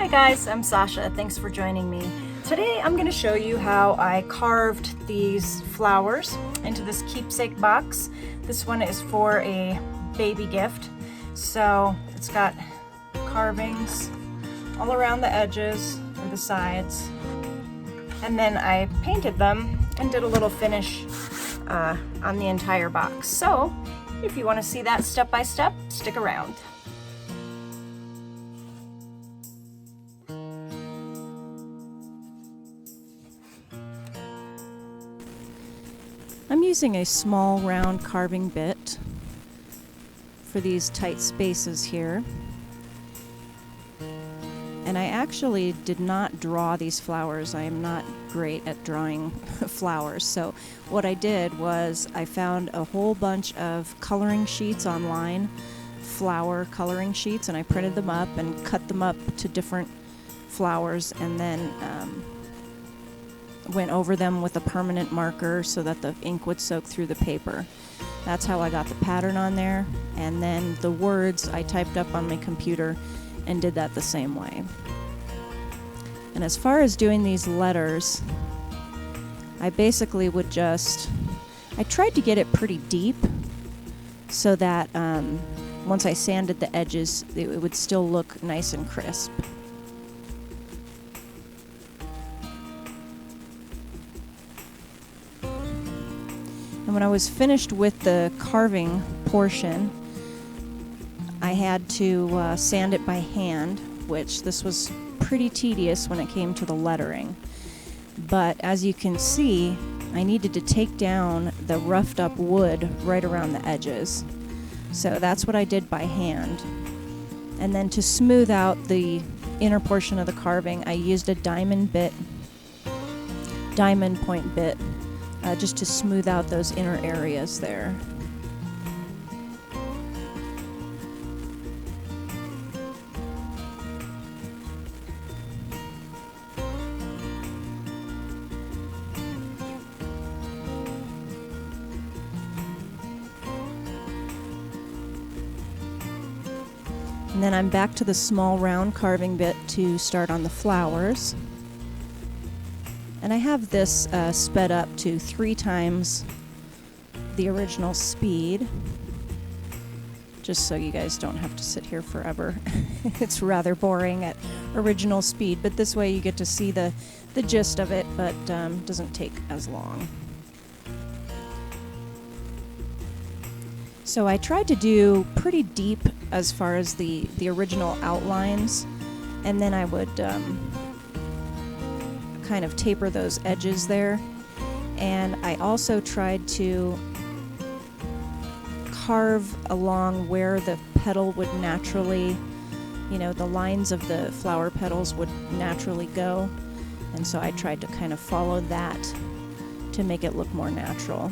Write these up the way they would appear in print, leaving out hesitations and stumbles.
Hi guys, I'm Sasha. Thanks for joining me. Today I'm going to show you how I carved these flowers into this keepsake box. This one is for a baby gift. So it's got carvings all around the edges or the sides. And then I painted them and did a little finish on the entire box. So if you want to see that step by step, stick around. I'm using a small round carving bit for these tight spaces here. And I actually did not draw these flowers. I am not great at drawing flowers. So what I did was I found a whole bunch of coloring sheets online, flower coloring sheets, and I printed them up and cut them up to different flowers, and then went over them with a permanent marker so that the ink would soak through the paper. That's how I got the pattern on there, and then the words I typed up on my computer and did that the same way. And as far as doing these letters, I basically would I tried to get it pretty deep so that once I sanded the edges, it would still look nice and crisp. And when I was finished with the carving portion, I had to sand it by hand, which this was pretty tedious when it came to the lettering. But as you can see, I needed to take down the roughed up wood right around the edges. So that's what I did by hand. And then to smooth out the inner portion of the carving, I used a diamond point bit, just to smooth out those inner areas there. And then I'm back to the small round carving bit to start on the flowers. And I have this sped up to 3 times the original speed, just so you guys don't have to sit here forever. It's rather boring at original speed, but this way you get to see the gist of it, but doesn't take as long. So I tried to do pretty deep as far as the original outlines, and then I would kind of taper those edges there. And I also tried to carve along where the petal would naturally, the lines of the flower petals would naturally go. And so I tried to kind of follow that to make it look more natural.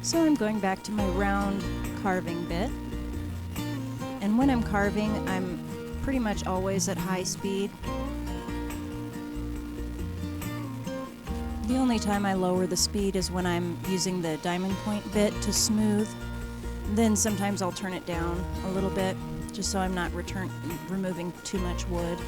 So I'm going back to my round carving bit. And when I'm carving, I'm pretty much always at high speed. The only time I lower the speed is when I'm using the diamond point bit to smooth. Then sometimes I'll turn it down a little bit, just so I'm not removing too much wood.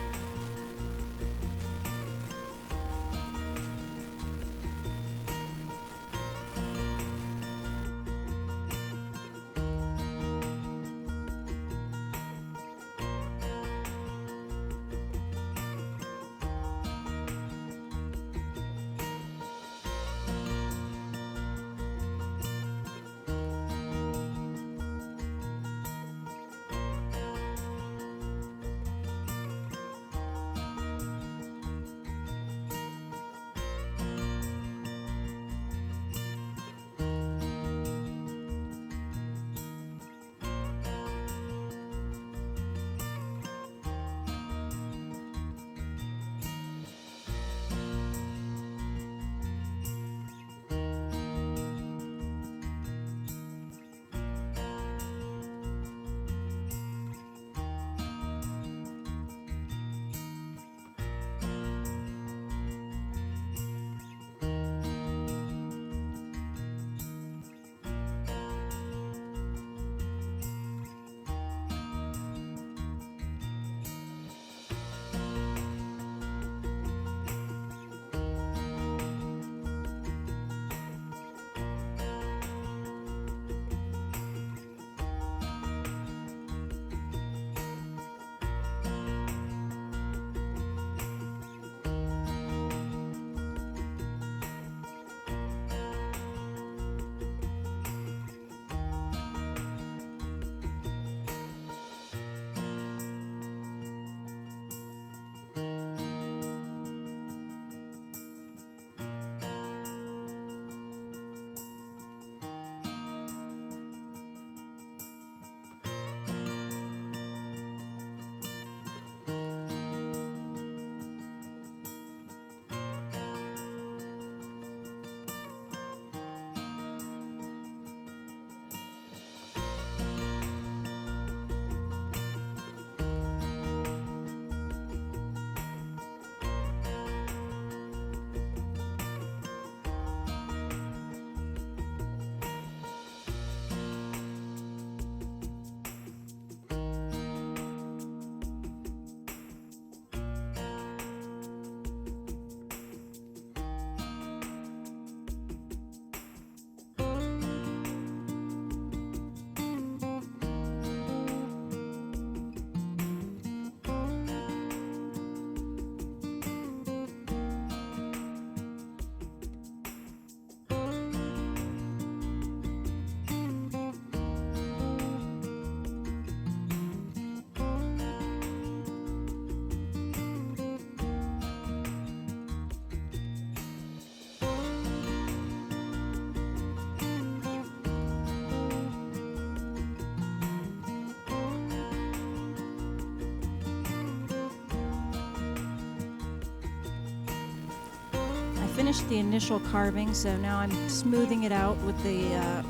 Finished the initial carving, so now I'm smoothing it out with the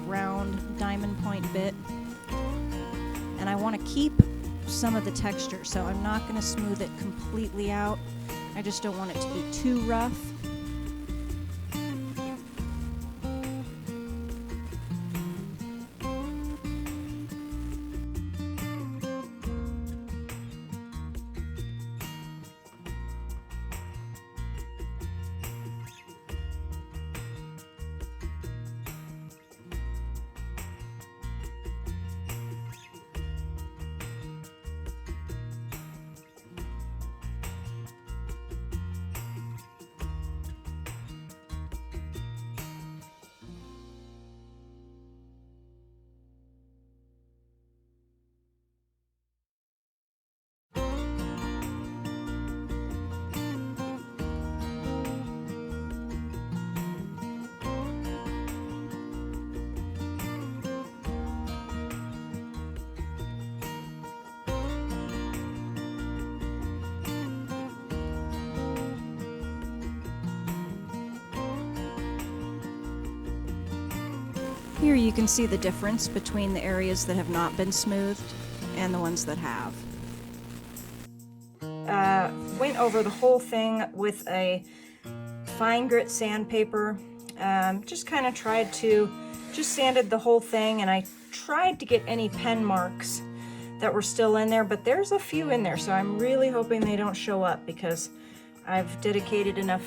round diamond point bit. And I want to keep some of the texture, so I'm not going to smooth it completely out. I just don't want it to be too rough. Here you can see the difference between the areas that have not been smoothed and the ones that have. Went over the whole thing with a fine grit sandpaper. Just kind of tried to, just sanded the whole thing, and I tried to get any pen marks that were still in there, but there's a few in there, so I'm really hoping they don't show up because I've dedicated enough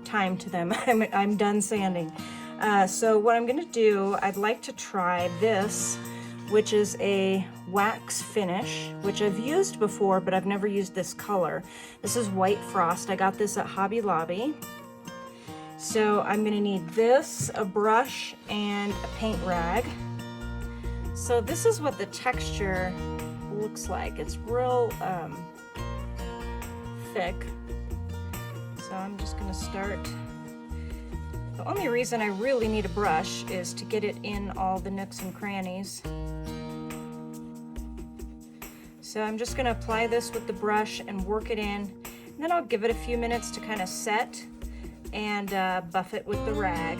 time to them. I'm done sanding. So what I'm gonna do, I'd like to try this, which is a wax finish, which I've used before, but I've never used this color. This is White Frost. I got this at Hobby Lobby. So I'm gonna need this, a brush, and a paint rag. So this is what the texture looks like. It's real thick. So I'm just gonna start. The only reason I really need a brush is to get it in all the nooks and crannies. So I'm just gonna apply this with the brush and work it in. And then I'll give it a few minutes to kind of set and buff it with the rag.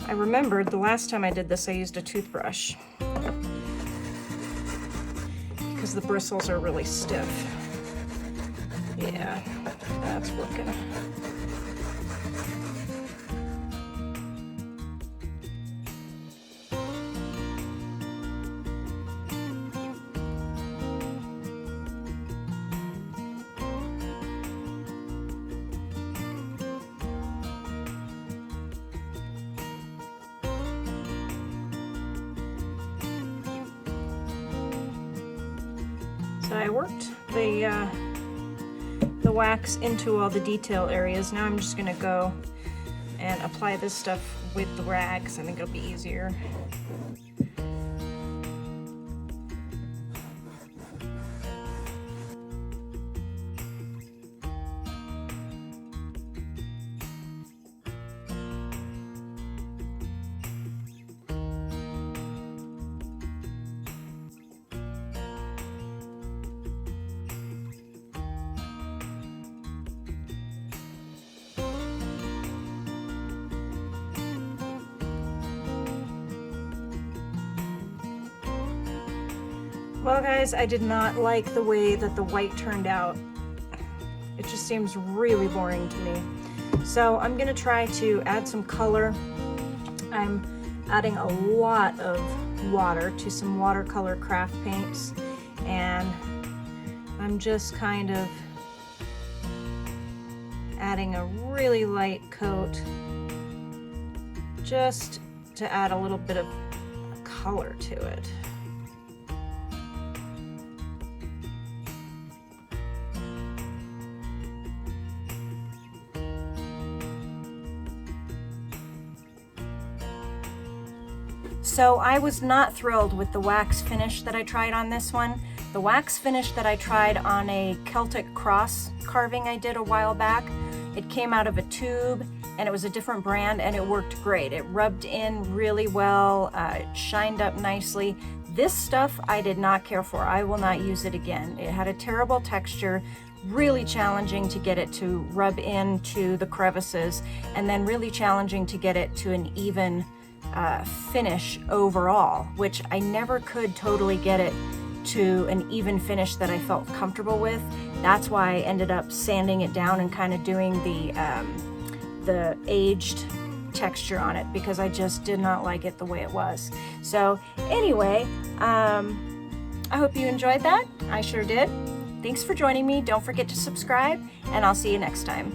I remembered the last time I did this, I used a toothbrush because the bristles are really stiff. Yeah, that's working. So I worked the wax into all the detail areas. Now I'm just gonna go and apply this stuff with the rag because I think it'll be easier. Well guys, I did not like the way that the white turned out. It just seems really boring to me. So I'm gonna try to add some color. I'm adding a lot of water to some watercolor craft paints, and I'm just kind of adding a really light coat just to add a little bit of color to it. So I was not thrilled with the wax finish that I tried on this one. The wax finish that I tried on a Celtic cross carving I did a while back, it came out of a tube and it was a different brand and it worked great. It rubbed in really well, it shined up nicely. This stuff I did not care for. I will not use it again. It had a terrible texture, really challenging to get it to rub into the crevices, and then really challenging to get it to an even finish overall, which I never could totally get it to an even finish that I felt comfortable with. That's why I ended up sanding it down and kind of doing the aged texture on it, because I just did not like it the way it was. So anyway, I hope you enjoyed that. I sure did. Thanks for joining me. Don't forget to subscribe, and I'll see you next time.